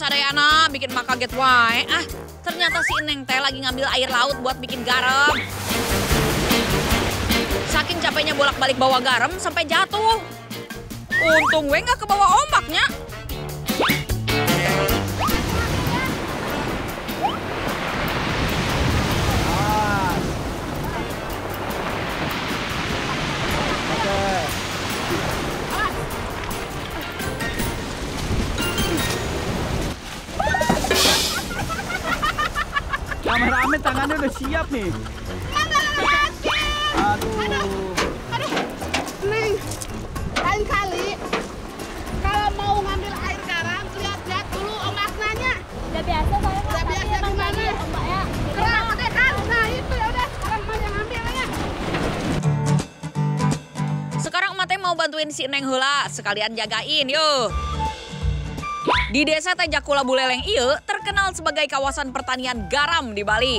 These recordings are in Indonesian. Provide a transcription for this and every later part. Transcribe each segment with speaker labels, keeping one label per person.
Speaker 1: sadayana bikin mak kaget wae. Ah, ternyata si Neng teh lagi ngambil air laut buat bikin garam. Saking capeknya bolak-balik bawa garam sampai jatuh. Untung we nggak kebawa ombaknya.
Speaker 2: Kameramen tangannya udah siap nih. Aduh.
Speaker 3: Neng, lain kali kalau mau ngambil air garam, lihat-lihat dulu ombaknya.
Speaker 4: Udah biasa saya.
Speaker 3: Udah biasa gimana?
Speaker 4: Ombaknya.
Speaker 3: Keras deh kan? Nah itu ya udah, sekarang mau yang ngambil ya.
Speaker 1: Sekarang emak teh mau bantuin si Neng heula, sekalian jagain yuk. Di desa Jakula Buleleng ieu terkenal sebagai kawasan pertanian garam di Bali.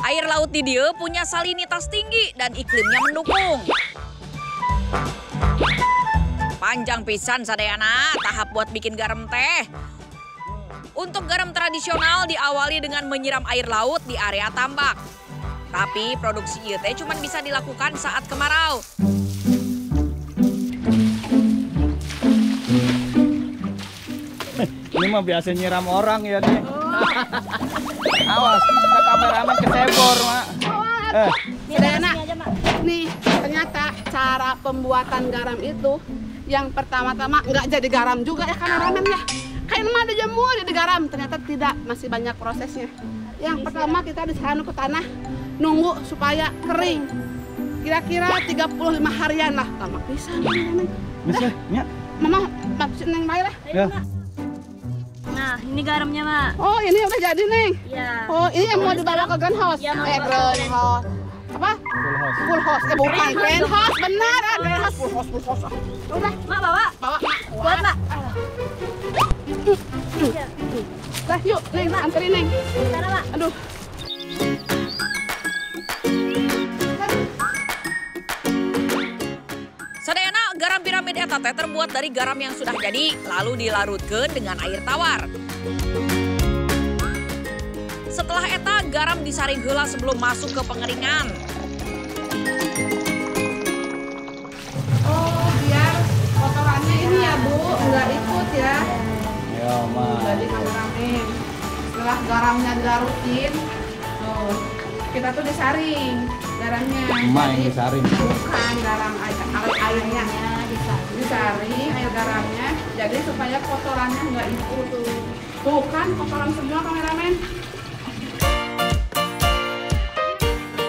Speaker 1: Air laut di dieu punya salinitas tinggi dan iklimnya mendukung. Panjang pisan sadayana tahap buat bikin garam teh. Untuk garam tradisional diawali dengan menyiram air laut di area tambak. Tapi produksi ieu teh cuma bisa dilakukan saat kemarau.
Speaker 2: Ini mah biasa nyiram orang ya nih. Awas, kita kameramen kesebor, Mak.
Speaker 3: Sadayana, nih ternyata cara pembuatan garam itu yang pertama-tama nggak jadi garam juga ya kameramen ya. Kayak mah dijemur jadi garam, ternyata tidak, masih banyak prosesnya. Yang pertama kita disanu ke tanah, nunggu supaya kering. Kira-kira 35 harian lah, lama bisa.
Speaker 2: Bisa, ya.
Speaker 3: Mama, maksud Neng Mai lah.
Speaker 2: Ya.
Speaker 4: Nah, ini garamnya, Mak.
Speaker 3: Oh, ini udah jadi, Neng.
Speaker 4: Iya.
Speaker 3: Oh, ini yang mau dibawa ke greenhouse.
Speaker 4: Iya, mau dibawa ke
Speaker 3: greenhouse. Apa? Full house. Bukan greenhouse, benar. Greenhouse, full house. Udah,
Speaker 4: Mak, bawa.
Speaker 3: bawa, Mak.
Speaker 4: Buat, Mak.
Speaker 3: Lah, yuk, Neng, anterin, Neng.
Speaker 4: Sana, Mak.
Speaker 3: Aduh.
Speaker 1: Sadayana garam piramid eta teh terbuat dari garam yang sudah jadi lalu dilarutkeun dengan air tawar. Setelah eta garam disaring heula sebelum masuk ke pengeringan.
Speaker 3: Oh, biar kotorannya ini ya, Bu, nggak ikut ya.
Speaker 2: Ya, Mak.
Speaker 3: Jadi kameramen. Setelah garamnya dilarutin, tuh, kita tuh disaring garamnya.
Speaker 2: Emak yang
Speaker 3: Jadi,
Speaker 2: disaring.
Speaker 3: bukan garam airnya. Disaring air garamnya, jadi supaya kotorannya nggak ikut tuh. Tuh kan kotoran semua kameramen.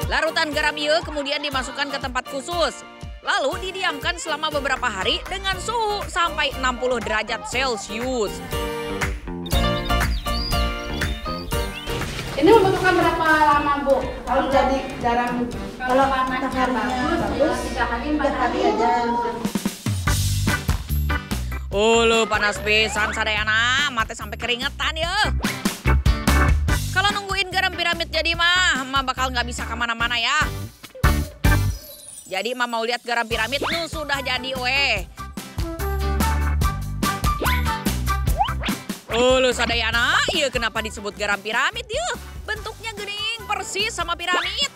Speaker 1: Larutan garam ieu kemudian dimasukkan ke tempat khusus. Lalu didiamkan selama beberapa hari dengan suhu sampai 60 derajat Celcius.
Speaker 3: Ini membutuhkan berapa lama, Bu? Kalau jadi garam,
Speaker 4: Kalau panasnya bagus, 3 hari, 4 hari aja.
Speaker 1: Uluh panas pisan sadayana, mate sampai keringetan ya. Kalau nungguin garam piramid jadi mah bakal nggak bisa kemana-mana ya. Jadi mah mau lihat garam piramid nu sudah jadi weh. Uluh sadayana, iya kenapa disebut garam piramid ya? Bentuknya gering persis sama piramid.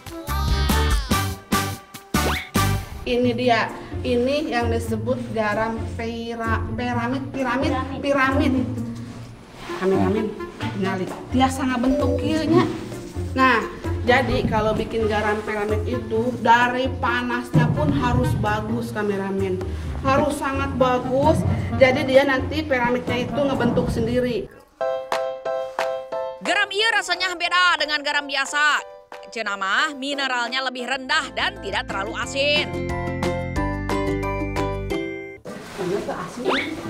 Speaker 3: ini dia. Ini yang disebut garam piramid. Kameramen, nyali. Dia sangat bentuk kieunya. Nah, jadi kalau bikin garam piramid itu dari panasnya pun harus bagus kameramen. Harus sangat bagus. Jadi dia nanti piramidnya itu ngebentuk sendiri.
Speaker 1: Garam iya rasanya beda dengan garam biasa. Cenah mah mineralnya lebih rendah dan tidak terlalu asin.
Speaker 3: Karena itu asin.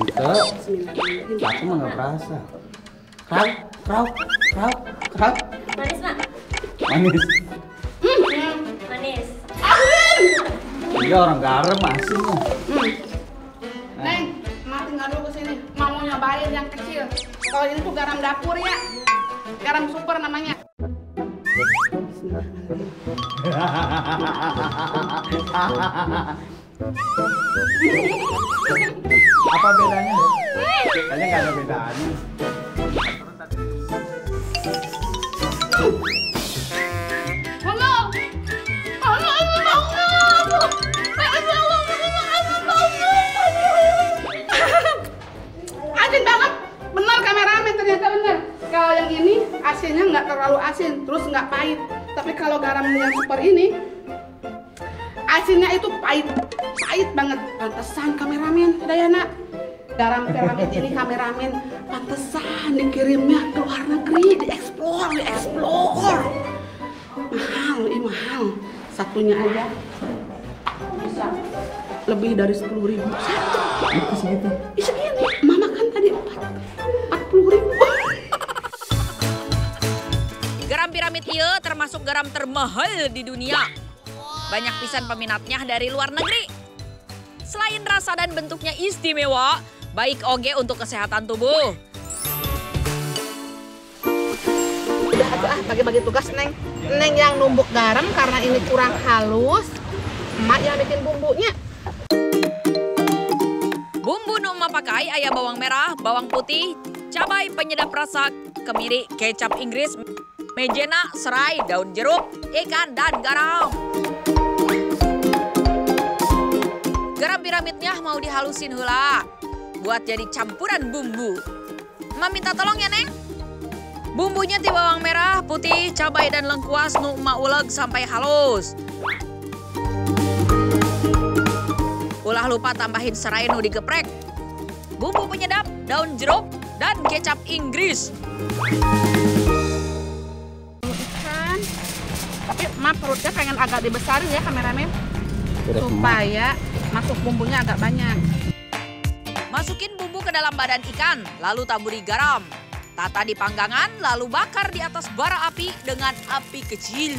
Speaker 2: Itu, aku mah nggak berasa. Krauk.
Speaker 4: Manis, Mak?
Speaker 2: Manis.
Speaker 4: Manis.
Speaker 2: Iya orang garam asin.
Speaker 3: Neng, Ma tinggal dulu kesini. Mau nyobain yang kecil. Kalau ini tuh garam dapur ya. Garam super namanya.
Speaker 2: Apa bedanya? Kayaknya nggak ada bedanya.
Speaker 3: Asin banget, benar kameramen, ternyata benar. Kalau yang ini asinnya nggak terlalu asin, terus nggak pahit. Tapi kalau garam yang super ini, asinnya itu pahit banget. Pantesan kameramen, Dayana. Garam piramid ini kameramen, pantesan dikirimnya ke luar negeri, dieksplor. Mahal. Satunya aja bisa lebih dari 10.000 satu.
Speaker 2: Itu segitu.
Speaker 3: Segini, mama kan tadi 40.000.
Speaker 1: Garam piramid ieu termasuk garam termahal di dunia. Banyak pisan peminatnya dari luar negeri. Selain rasa dan bentuknya istimewa, baik oge untuk kesehatan tubuh.
Speaker 3: Udah bagi-bagi tugas Neng. Neng yang numbuk garam karena ini kurang halus. Emak yang bikin bumbunya.
Speaker 1: Bumbu nu emak pakai aya bawang merah, bawang putih, cabai penyedap rasa, kemiri, kecap Inggris, mejena, serai, daun jeruk, ikan, dan garam. Garam piramidnya mau dihalusin heula buat jadi campuran bumbu. Emak minta tolong ya, Neng. Bumbunya ti bawang merah, putih, cabai, dan lengkuas nu emak uleg sampai halus. Ulah lupa tambahin serai nu digeprek, bumbu penyedap, daun jeruk, dan kecap Inggris.
Speaker 3: Ikan. Tapi emak perutnya pengen agak dibesarin ya kameramen. Supaya masuk bumbunya agak banyak.
Speaker 1: Masukin bumbu ke dalam badan ikan, lalu taburi garam. Tata di panggangan, lalu bakar di atas bara api dengan api kecil.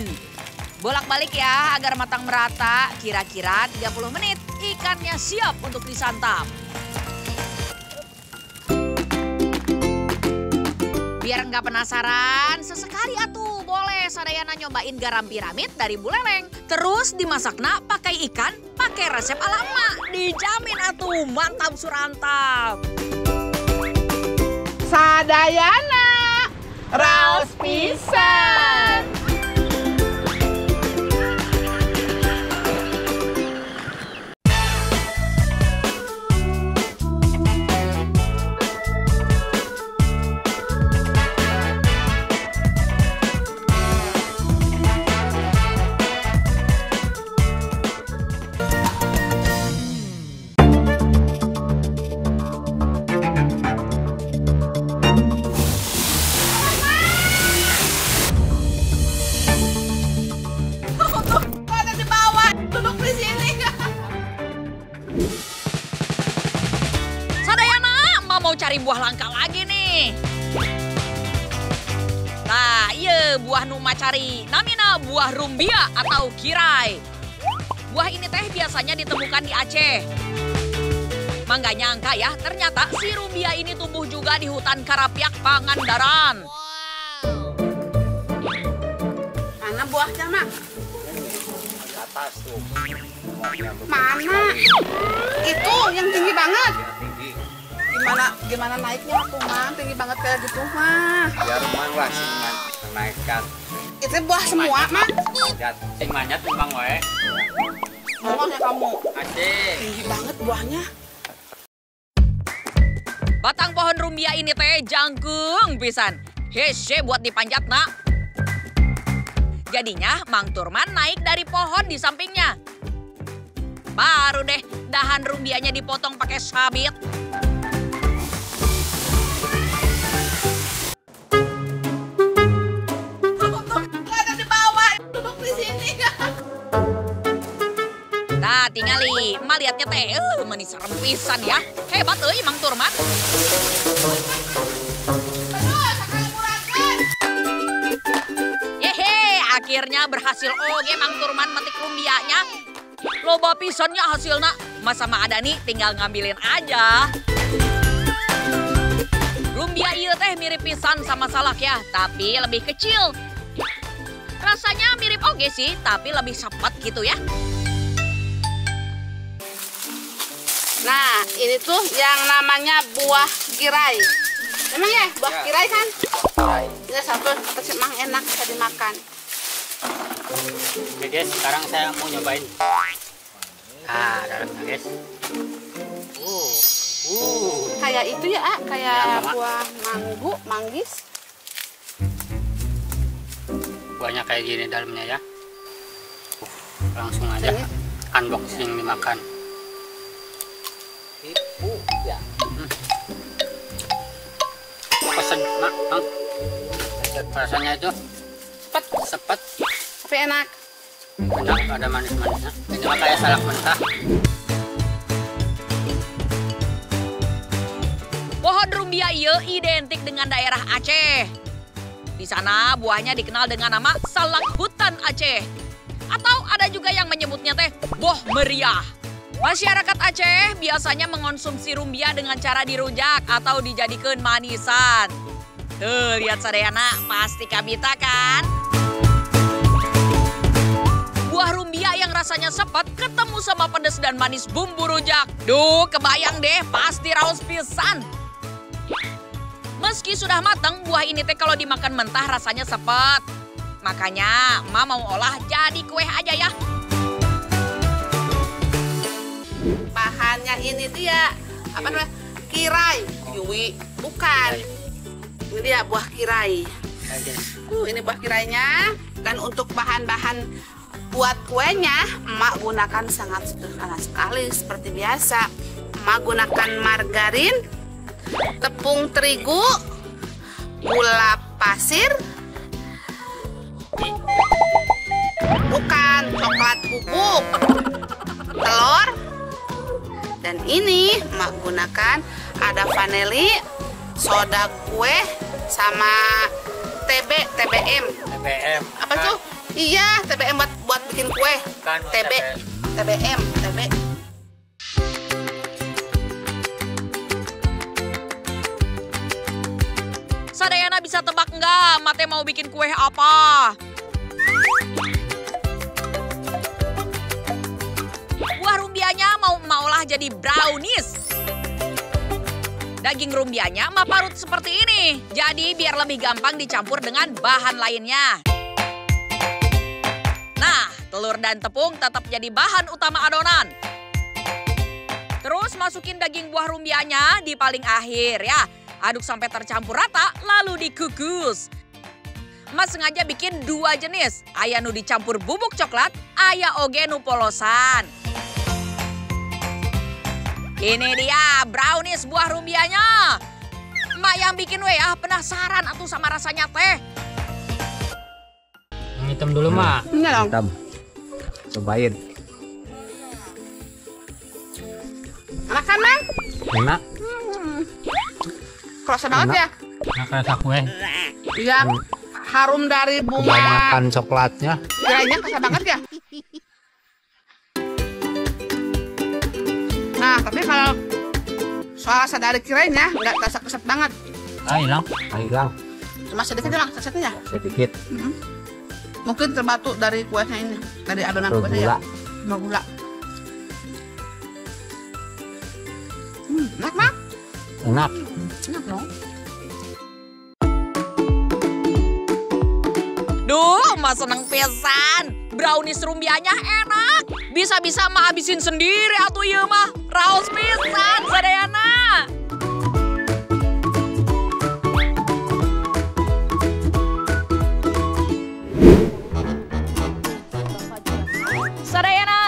Speaker 1: Bolak-balik ya agar matang merata, kira-kira 30 menit ikannya siap untuk disantap. Biar nggak penasaran, sesekali atuh boleh sadayana nyobain garam piramid dari Buleleng. Terus dimasakna pakai ikan, pakai resep ala emak. Dijamin atuh mantap surantap.
Speaker 3: Sadayana, raos pisan.
Speaker 1: Cari buah langka lagi nih. Nah, iya buah nu cari. Namina buah rumbia atau kirai. Buah ini teh biasanya ditemukan di Aceh. Mangga nyangka ya, ternyata si rumbia ini tumbuh juga di hutan Karapiak, Pangandaran.
Speaker 3: Mana buahnya, Mak?
Speaker 2: Di atas tuh.
Speaker 3: Mana? Itu yang tinggi banget.
Speaker 2: Tinggi.
Speaker 3: Gimana naiknya tuh, Mang? Tinggi banget kayak gitu, mah.
Speaker 2: Biar mang lah sing menaikkan.
Speaker 3: Itu buah semua, Mang.
Speaker 2: Sing manyat timbang wae.
Speaker 3: Ngomong ya kamu.
Speaker 2: Asik.
Speaker 3: Tinggi banget buahnya.
Speaker 1: Batang pohon rumbia ini teh jangkung pisan. Hese buat dipanjat, nak. Jadinya Mang Turman naik dari pohon di sampingnya. Baru deh dahan rumbianya dipotong pakai sabit. Nah, tingali, emak liatnya teh, manis serem pisan ya. Hebat euy Mang Turman. Yehe, akhirnya berhasil oge Mang Turman metik rumbianya. Loba pisannya hasilnya, Mas sama Adani tinggal ngambilin aja. Rumbia ieu teh mirip pisan sama salak ya, tapi lebih kecil. Rasanya mirip oge sih, tapi lebih sepet gitu ya.
Speaker 3: Nah, ini tuh yang namanya buah kirai. Emang ya, buah kirai kan? Ini satu emang enak bisa dimakan.
Speaker 2: Oke guys, sekarang saya mau nyobain. Nah, dalamnya guys.
Speaker 3: Kayak itu ya, kayak buah manggis.
Speaker 2: Buahnya kayak gini dalamnya ya. Langsung aja unboxing dimakan. Pesen, Mak. Rasanya itu sepet.
Speaker 3: Tapi enak.
Speaker 2: Enak, ada manis-manisnya. Ini mah kayak salak mentah.
Speaker 1: Pohon rumbia ieu identik dengan daerah Aceh. Di sana buahnya dikenal dengan nama salak hutan Aceh. Atau ada juga yang menyebutnya teh boh meriah. Masyarakat Aceh biasanya mengonsumsi rumbia dengan cara dirujak atau dijadikan manisan. Tuh, lihat sadayana, pasti kabita kan? Buah rumbia yang rasanya sepet ketemu sama pedas dan manis bumbu rujak. Duh, kebayang deh, pasti raus pisan. Meski sudah matang, buah ini teh kalau dimakan mentah rasanya sepet. Makanya, emak mau olah jadi kue aja ya.
Speaker 3: Bahannya ini tuh ya, apa namanya? Kirai. Yui, bukan. Ini dia buah kirai. Ini buah kirainya. Dan untuk bahan-bahan buat kuenya, emak gunakan sangat sederhana sekali seperti biasa. Emak gunakan margarin, tepung terigu, gula pasir, bukan coklat bubuk, telur, dan ini emak gunakan ada vanili, soda kue, sama TBM. Apa tuh? Iya, TBM buat bikin kue.
Speaker 2: Kan,
Speaker 3: TBM.
Speaker 1: Sadayana bisa tebak nggak, Mate mau bikin kue apa? Buah rumbianya mau emak olah jadi brownies. Daging rumbianya emak parut seperti ini. Jadi biar lebih gampang dicampur dengan bahan lainnya. Nah, telur dan tepung tetap jadi bahan utama adonan. Terus masukin daging buah rumbianya di paling akhir ya. Aduk sampai tercampur rata, lalu dikukus. Mas sengaja bikin dua jenis. Aya nu dicampur bubuk coklat, aya oge nu polosan. Ini dia brownies buah rumbianya. Emak yang bikin we ya, penasaran atuh sama rasanya teh.
Speaker 2: Yang hitam dulu, Mak.
Speaker 3: Ini dong.
Speaker 2: Hitam. Cobain.
Speaker 3: Makan, Mang.
Speaker 2: Enak.
Speaker 3: Kerasa banget ya.
Speaker 2: Enak kayak kue.
Speaker 3: Iya, harum dari bunga.
Speaker 2: Kebanyakan coklatnya.
Speaker 3: Kirainya kerasa banget ya. Nah, tapi kalau soal rasa dari kirainya nggak terasa keset banget.
Speaker 2: Hilang.
Speaker 3: Cuma sedikit doang kesetnya ya.
Speaker 2: Sedikit.
Speaker 3: Mungkin terbatu dari kuenya ini, dari adonan kuenya ya. Sama gula. Enak, Mak.
Speaker 2: Enak.
Speaker 3: Enak dong.
Speaker 1: Duh, emak seneng pisan. Brownies rumbianya enak. Bisa-bisa emak habisin sendiri atuh ieu mah. Raos pisan sadayana. Sadayana,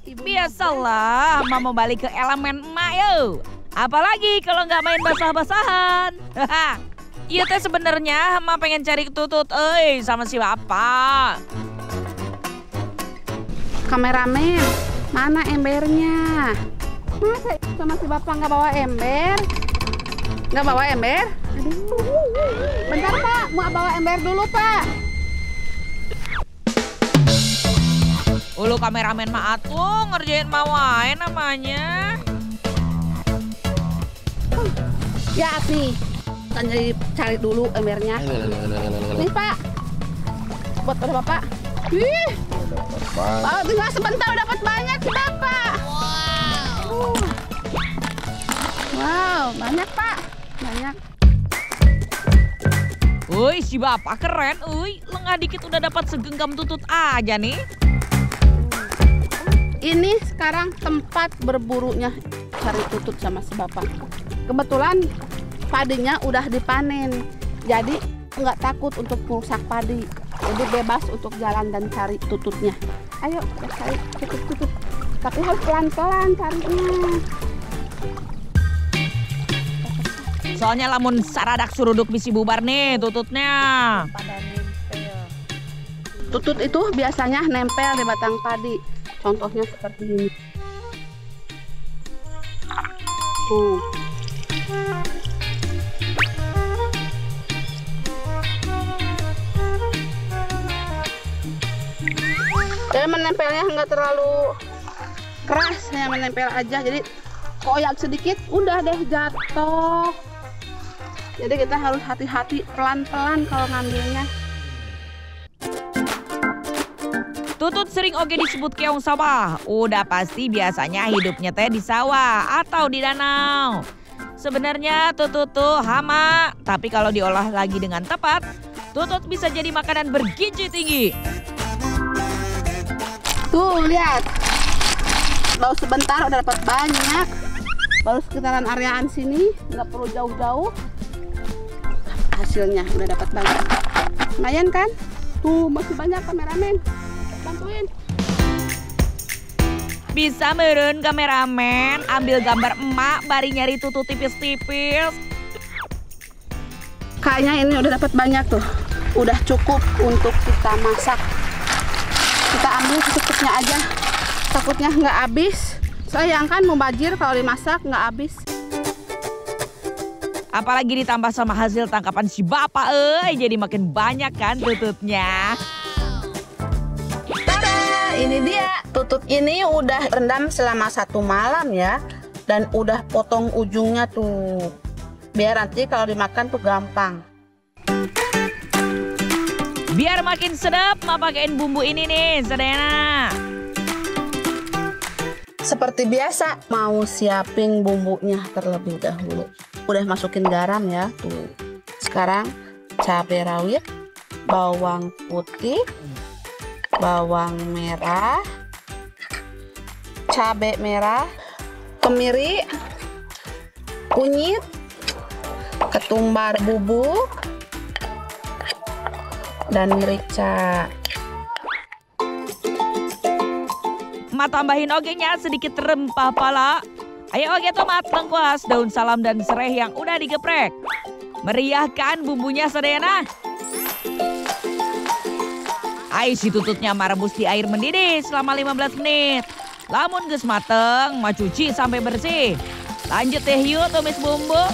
Speaker 1: biasalah emak mau balik ke elemen emak yo. Apalagi kalau nggak main basah-basahan. Iya teh sebenarnya emak pengen cari tutut sama si bapak.
Speaker 3: Kameramen, mana embernya? Masa sama si bapak nggak bawa ember? Nggak bawa ember? Aduh. Bentar Pak, mau bawa ember dulu Pak.
Speaker 1: Ulu kameramen mah atuh ngerjain mawain namanya.
Speaker 3: Ya nih, tanya cari dulu embernya. Nih Pak, buat Bapak. Ih, Pak tinggal sebentar dapat banyak si Bapak. Wow. Wow, banyak Pak, banyak.
Speaker 1: Woi, si bapak keren, lengah dikit udah dapat segenggam tutut aja nih.
Speaker 3: Ini sekarang tempat berburunya cari tutut sama si bapak. Kebetulan padinya udah dipanen, jadi nggak takut untuk merusak padi. Jadi bebas untuk jalan dan cari tututnya. Ayo kita cari tutut-tutut. Tapi harus pelan-pelan carinya.
Speaker 1: Soalnya lamun saradak suruduk bisi bubar nih tututnya.
Speaker 3: Tutut itu biasanya nempel di batang padi. Contohnya seperti ini. Jadi menempelnya nggak terlalu keras, hanya menempel aja. Jadi koyak sedikit, udah deh jatuh. Jadi kita harus hati-hati, pelan-pelan kalau ngambilnya.
Speaker 1: Tutut sering oge disebut keong sawah. Udah pasti biasanya hidupnya teh di sawah atau di danau. Sebenarnya tutut tuh hama, tapi kalau diolah lagi dengan tepat, tutut bisa jadi makanan bergizi tinggi.
Speaker 3: Tuh lihat, baru sebentar udah dapat banyak. Baru sekitaran areaan sini, nggak perlu jauh-jauh. Hasilnya udah dapat banyak. Lumayan kan? Tuh masih banyak kameramen. Bantuin.
Speaker 1: Bisa meren kameramen, ambil gambar emak bari nyari tutut tipis-tipis.
Speaker 3: Kayaknya ini udah dapat banyak tuh. Udah cukup untuk kita masak. Kita ambil secukupnya aja. Takutnya nggak habis. Sayang kan mubazir kalau dimasak nggak habis.
Speaker 1: Apalagi ditambah sama hasil tangkapan si bapak, jadi makin banyak kan tututnya.
Speaker 3: Tada, ini dia. Tutut ini udah rendam selama 1 malam ya. Dan udah potong ujungnya tuh. Biar nanti kalau dimakan tuh gampang.
Speaker 1: Biar makin sedap, mau pakein bumbu ini nih, Sadayana.
Speaker 3: Seperti biasa, mau siapin bumbunya terlebih dahulu. Udah masukin garam ya, tuh. Sekarang cabai rawit, bawang putih, bawang merah, cabai merah, kemiri, kunyit, ketumbar bubuk, dan merica.
Speaker 1: Mak tambahin ogenya sedikit rempah pala. Ayo oge tomat, lengkuas, daun salam dan serai yang udah digeprek. Meriahkan bumbunya Sadayana. Si tututnya merebus di air mendidih selama 15 menit. Lamun geus mateng, mah cuci sampai bersih. Lanjut teh yuk tumis bumbu.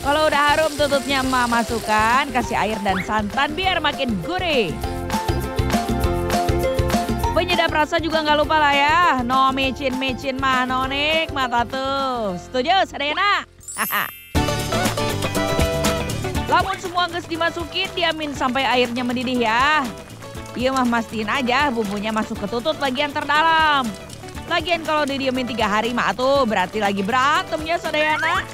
Speaker 1: Kalau udah harum tututnya mah masukkan, kasih air dan santan biar makin gurih. Penyedap rasa juga nggak lupa lah ya. No micin-micin mah nonik mata tuh. Setuju Sadayana? Lamun semua geus dimasukin, diamin sampai airnya mendidih ya. Iya mah mastiin aja bumbunya masuk ke tutut bagian terdalam. Lagian kalau didiemin 3 hari mah tuh berarti lagi berantem ya Sadayana.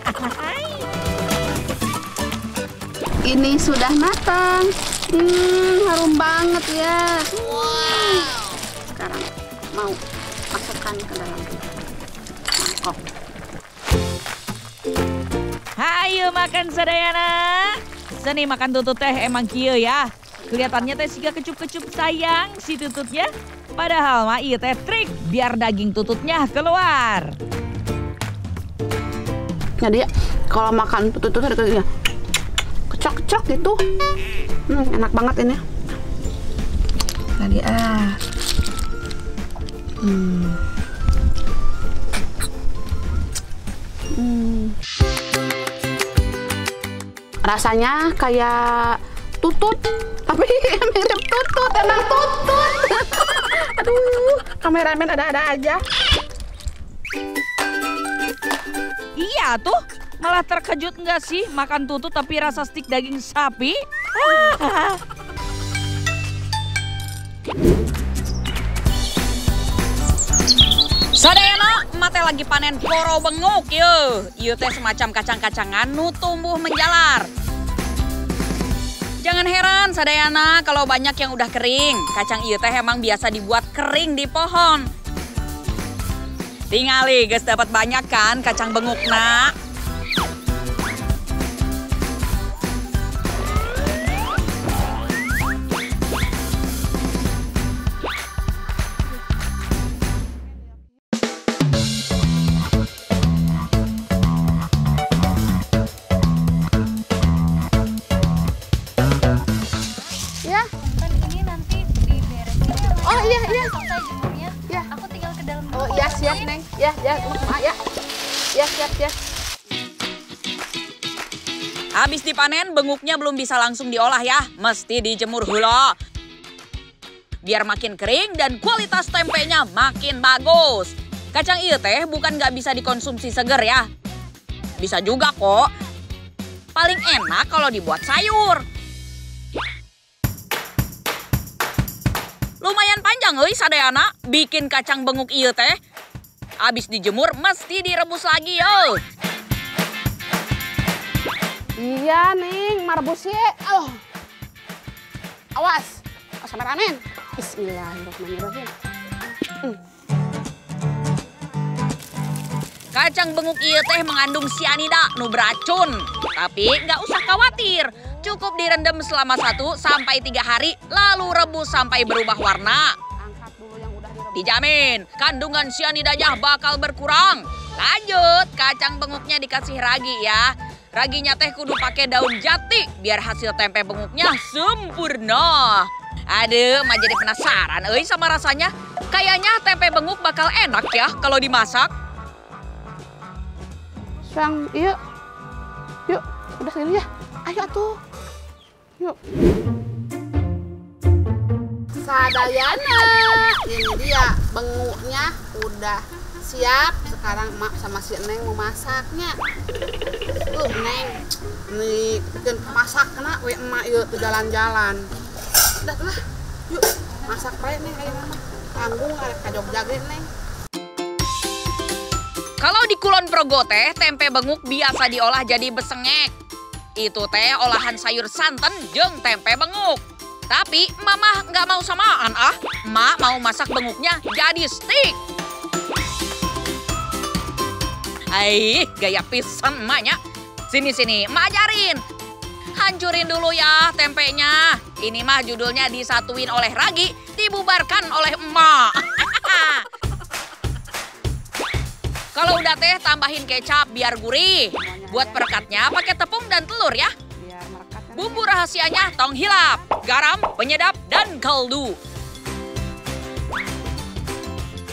Speaker 3: Ini sudah matang. Harum banget ya. Wow. Sekarang mau masukkan ke dalam mangkok.
Speaker 1: Hayu makan Sadayana. Seni makan tutut teh emang kieu ya. Kelihatannya teh siga kecup-kecup sayang si tututnya. Padahal mah ieu teh trik biar daging tututnya keluar.
Speaker 3: Jadi kalau makan tutut itu ada kecok-kecok gitu. Enak banget ini. Tadi Rasanya kayak tutut, tapi mirip tutut, emang tutut. Aduh, kameramen ada-ada aja.
Speaker 1: Iya tuh, malah terkejut nggak sih makan tutut tapi rasa stik daging sapi? Sadayana, mate lagi panen poro benguk ye. Ieu teh semacam kacang-kacangan nu tumbuh menjalar. Jangan heran sadayana kalau banyak yang udah kering. Kacang ieu teh emang biasa dibuat kering di pohon. Tingali geus dapat banyak kan kacang bengukna.
Speaker 3: Siap, Neng. Ya, siap.
Speaker 1: Habis dipanen, benguknya belum bisa langsung diolah ya. Mesti dijemur heula. Biar makin kering dan kualitas tempenya makin bagus. Kacang ieu teh bukan nggak bisa dikonsumsi seger ya. Bisa juga kok. Paling enak kalau dibuat sayur. Lumayan panjang euy sadayana bikin kacang benguk ieu teh. Abis dijemur mesti direbus lagi yo.
Speaker 3: Iya, Neng, merebus ye. Awas sampai ramen. Bismillahirrahmanirrahim.
Speaker 1: Kacang benguk ieu teh mengandung sianida nu beracun. Tapi nggak usah khawatir. Cukup direndam selama 1 sampai 3 hari lalu rebus sampai berubah warna. Dijamin kandungan sianidanya bakal berkurang. Lanjut, kacang benguknya dikasih ragi ya. Raginya teh kudu pakai daun jati biar hasil tempe benguknya sempurna. Aduh, mah jadi penasaran euy sama rasanya. Kayaknya tempe benguk bakal enak ya kalau dimasak.
Speaker 3: Sang, yuk, udah sini ya. Ayo atuh, yuk. Sadayana, ini dia benguknya udah siap. Sekarang Mak sama si Neng mau masaknya. Neng, nih bikin masak kena, emak yuk jalan-jalan. Udah lah, yuk masak baik Neng, ayo mama. Tanggung ada kajok jagin Neng.
Speaker 1: Kalau di Kulon Progo teh, tempe benguk biasa diolah jadi besengek. Itu teh olahan sayur santen jeung tempe benguk. Tapi mama nggak mau samaan ah. Mak mau masak benguknya jadi steak. Gaya pisan emaknya. Sini, mak ajarin. Hancurin dulu ya tempenya. Ini mah judulnya disatuin oleh ragi, dibubarkan oleh emak. Kalau udah teh tambahin kecap biar gurih. Buat perekatnya pakai tepung dan telur ya. Bumbu rahasianya tong hilap, garam, penyedap, dan kaldu.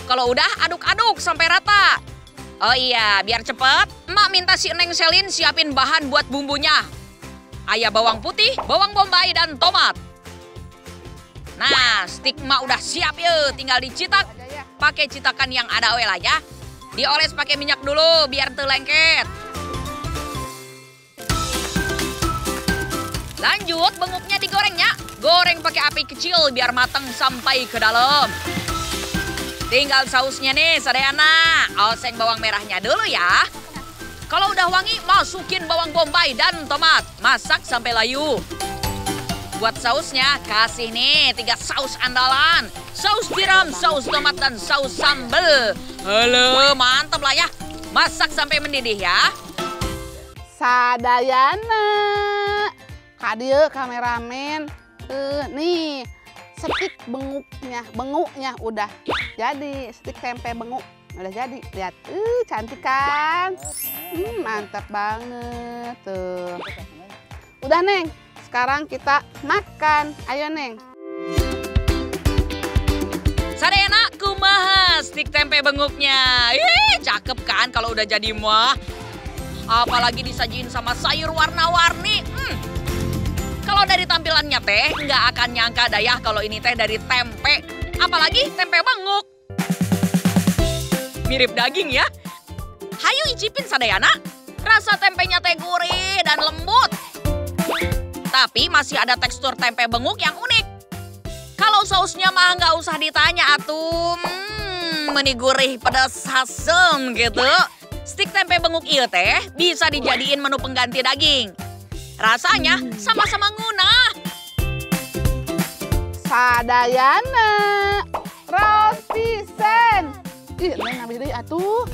Speaker 1: Kalau udah aduk-aduk sampai rata. Oh iya, biar cepet, emak minta si Neng Selin siapin bahan buat bumbunya. Aya bawang putih, bawang bombay, dan tomat. Nah, stik emak udah siap ya, tinggal dicitak. Pakai citakan yang ada oil aja. Dioles pakai minyak dulu biar teu lengket. Lanjut, benguknya digorengnya. Goreng pakai api kecil biar matang sampai ke dalam. Tinggal sausnya nih, sadayana. Oseng bawang merahnya dulu ya. Kalau udah wangi, masukin bawang bombay dan tomat. Masak sampai layu. Buat sausnya, kasih nih 3 saus andalan. Saus tiram, saus tomat, dan saus sambal. Halo, mantap lah ya. Masak sampai mendidih ya.
Speaker 3: Sadayana. Kadieu kameramen, nih stik benguknya udah jadi, stik tempe benguk udah jadi. Lihat, cantik kan? Mantap banget tuh. Udah Neng, sekarang kita makan. Ayo Neng.
Speaker 1: Sadayana kumaha stik tempe benguknya. Cakep kan kalau udah jadi mah. Apalagi disajiin sama sayur warna-warni. Kalau dari tampilannya teh, nggak akan nyangka dayah kalau ini teh dari tempe. Apalagi tempe benguk. Mirip daging ya. Hayu icipin sadayana. Rasa tempenya teh gurih dan lembut. Tapi masih ada tekstur tempe benguk yang unik. Kalau sausnya mah nggak usah ditanya atuh. meni gurih pedas asem gitu. Stik tempe benguk ieu teh bisa dijadiin menu pengganti daging. Rasanya sama-sama nguna.
Speaker 3: Sadayana, raos pisan. Ih, lain abis deui atuh.